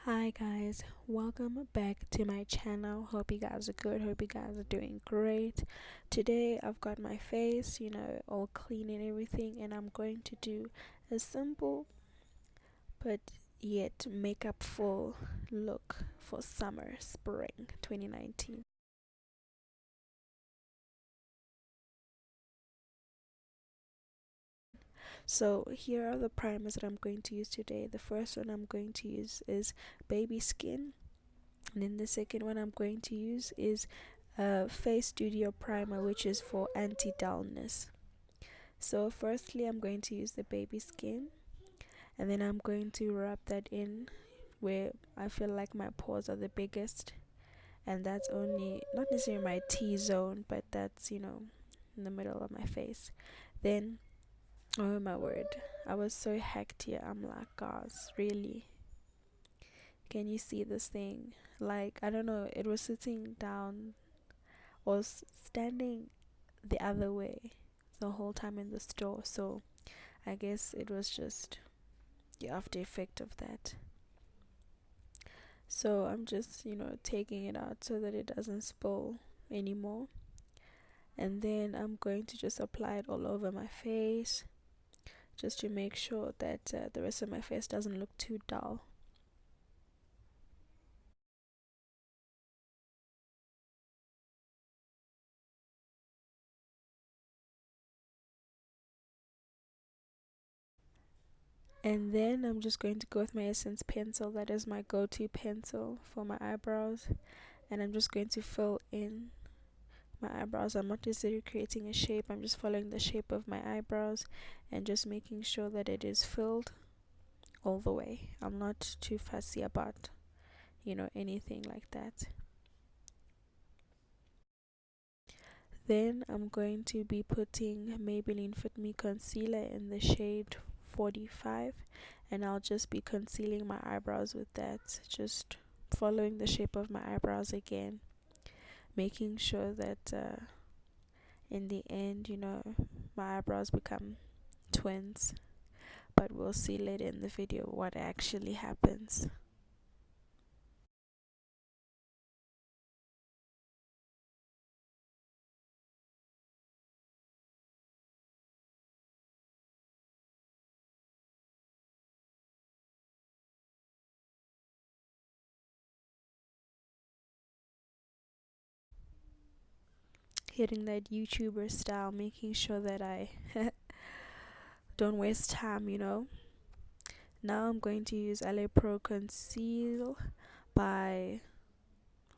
Hi guys, welcome back to my channel. Hope you guys are good. Hope you guys are doing great. Today I've got my face, all clean and everything, and I'm going to do a simple but yet makeup full look for summer spring 2019. So here are the primers that I'm going to use today. The first one I'm going to use is Baby Skin, and then the second one I'm going to use is Face Studio Primer, which is for anti-dullness. So firstly I'm going to use the Baby Skin, and then I'm going to rub that in where I feel like my pores are the biggest, and that's only not necessarily my T-zone, but that's in the middle of my face. Then, oh my word, I was so hacked here. I'm like, guys, really, can you see this thing? Like, I don't know, it was sitting down or standing the other way the whole time in the store, so I guess it was just the after effect of that. So I'm just taking it out so that it doesn't spill anymore, and then I'm going to just apply it all over my face just to make sure that the rest of my face doesn't look too dull. And then I'm just going to go with my Essence pencil. That is my go-to pencil for my eyebrows, and I'm just going to fill in my eyebrows. I'm not necessarily creating a shape, I'm just following the shape of my eyebrows and just making sure that it is filled all the way. I'm not too fussy about anything like that. Then I'm going to be putting Maybelline Fit Me concealer in the shade 45, and I'll just be concealing my eyebrows with that, just following the shape of my eyebrows again, making sure that in the end my eyebrows become twins, but we'll see later in the video what actually happens. Hitting that YouTuber style, making sure that I don't waste time. Now I'm going to use LA Pro Conceal by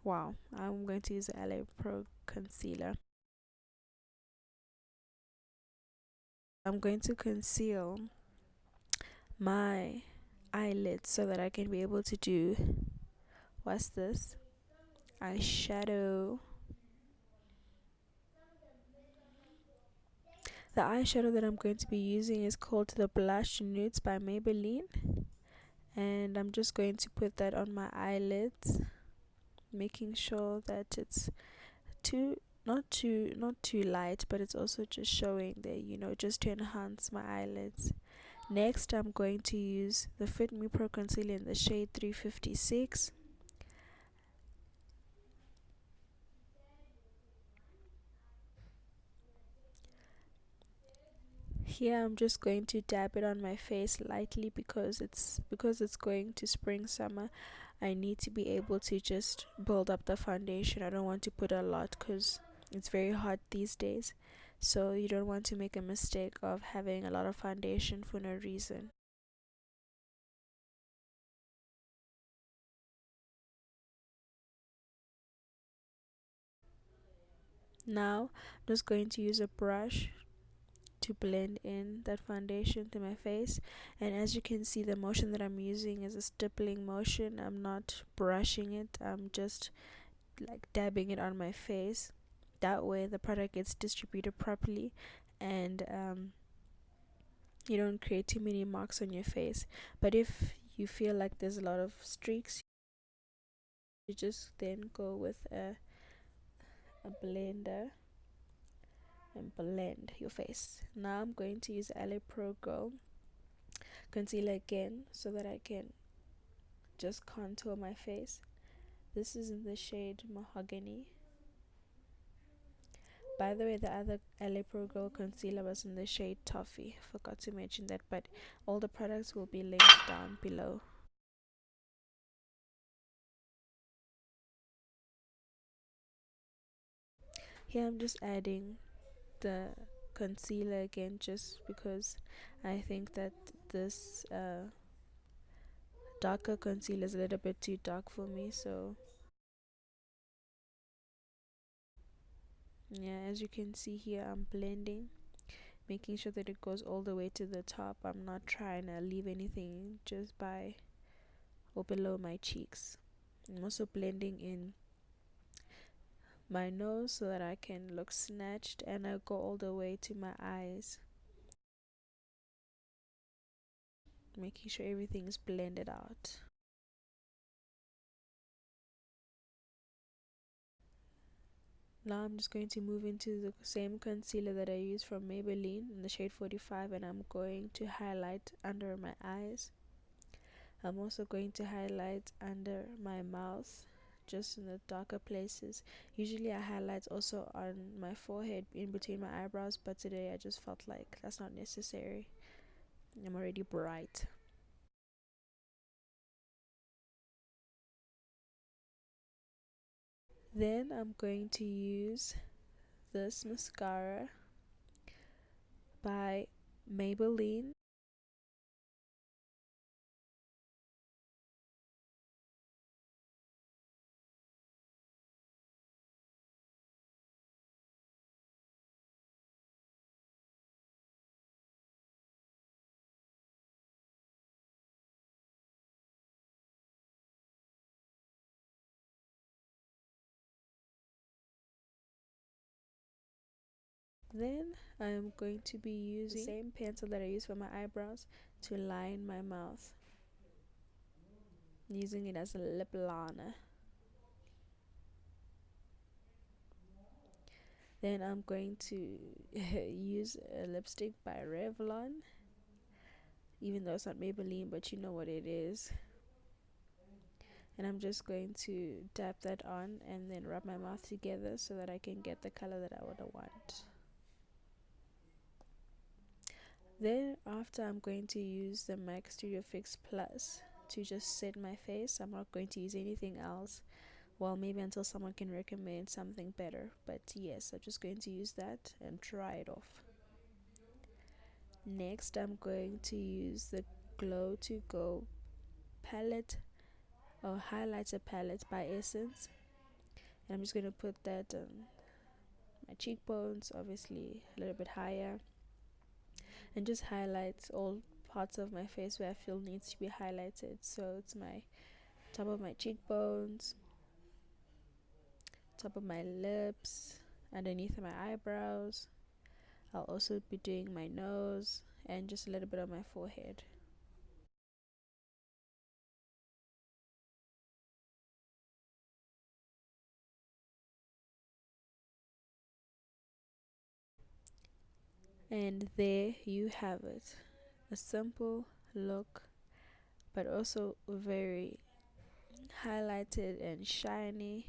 I'm going to use the LA Pro concealer. I'm going to conceal my eyelids so that I can be able to do, what's this, eyeshadow. The eyeshadow that I'm going to be using is called The Blushed Nudes by Maybelline, and I'm just going to put that on my eyelids, making sure that it's too not too light, but it's also just showing there, just to enhance my eyelids. Next I'm going to use the Fit Me Pro concealer in the shade 356. Here I'm just going to dab it on my face lightly because it's going to spring summer. I need to be able to just build up the foundation. I don't want to put a lot because it's very hot these days, so you don't want to make a mistake of having a lot of foundation for no reason. Now I'm just going to use a brush to blend in that foundation to my face, and as you can see, the motion that I'm using is a stippling motion. I'm not brushing it, I'm just like dabbing it on my face. That way the product gets distributed properly, and you don't create too many marks on your face. But if you feel like there's a lot of streaks, you just then go with a blender and blend your face. Now I'm going to use LA Pro Go concealer again so that I can just contour my face. This is in the shade Mahogany. By the way, the other LA Pro Girl concealer was in the shade Toffee. Forgot to mention that, but all the products will be linked down below. Here I'm just adding the concealer again, just because I think that this darker concealer is a little bit too dark for me. So yeah, as you can see here, I'm blending, making sure that it goes all the way to the top. I'm not trying to leave anything just by or below my cheeks. I'm also blending in my nose so that I can look snatched, and I go all the way to my eyes, making sure everything is blended out. Now I'm just going to move into the same concealer that I used from Maybelline in the shade 45, and I'm going to highlight under my eyes. I'm also going to highlight under my mouth, just in the darker places. Usually I highlight also on my forehead in between my eyebrows, but today I just felt like that's not necessary. I'm already bright. Then I'm going to use this mascara by Maybelline. Then I am going to be using the same pencil that I use for my eyebrows to line my mouth, using it as a lip liner. Then I'm going to use a lipstick by Revlon, even though it's not Maybelline, but you know what it is. And I'm just going to dab that on and then rub my mouth together so that I can get the color that I would want. Then after, I'm going to use the MAC Studio Fix Plus to just set my face. I'm not going to use anything else. Well, maybe until someone can recommend something better. But yes, I'm just going to use that and try it off. Next, I'm going to use the Glow to Go palette or highlighter palette by Essence. And I'm just going to put that on my cheekbones, obviously a little bit higher, and just highlight all parts of my face where I feel needs to be highlighted. So it's my top of my cheekbones, top of my lips, underneath my eyebrows. I'll also be doing my nose and just a little bit on my forehead. And there you have it, a simple look, but also very highlighted and shiny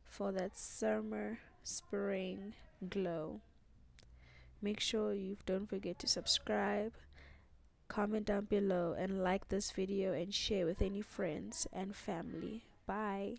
for that summer spring glow. Make sure you don't forget to subscribe, comment down below, and like this video and share with any friends and family. Bye.